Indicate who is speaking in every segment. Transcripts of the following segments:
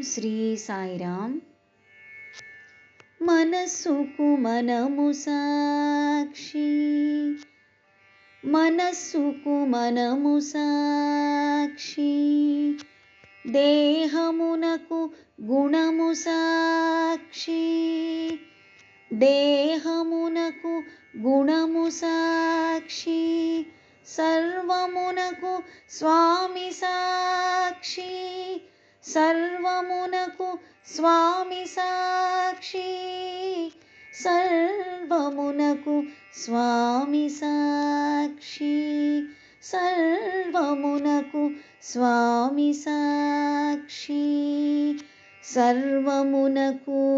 Speaker 1: శ్రీ సాయిరామ్. మనస్సుకు మనము సాక్షి, మనస్సుకు మనము సాక్షి, దేహమునకు గుణము సాక్షి, దేహమునకు గుణము సాక్షి, సర్వమునకు స్వామి సాక్షి, సర్వమునకు స్వామి సాక్షి, సర్వమునకు స్వామి సాక్షి, సర్వమునకు స్వామి సాక్షి, సర్వమునకు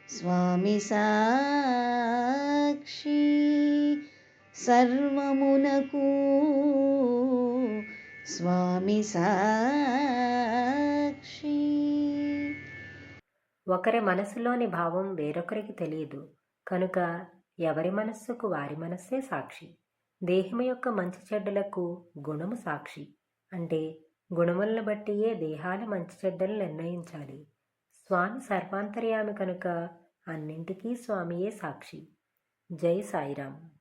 Speaker 1: స్వామి సాక్షి, సర్వమునకు స్వామి సాక్షి.
Speaker 2: ఒకరి మనసులోని భావం వేరొకరికి తెలియదు కనుక ఎవరి మనస్సుకు వారి మనస్సే సాక్షి. దేహము యొక్క మంచి చెడ్డలకు గుణము సాక్షి. అంటే గుణములను బట్టియే దేహాల మంచి చెడ్డలు నిర్ణయించాలి. స్వామి సర్వాంతర్యామి కనుక అన్నింటికీ స్వామియే సాక్షి. జై సాయిరాం.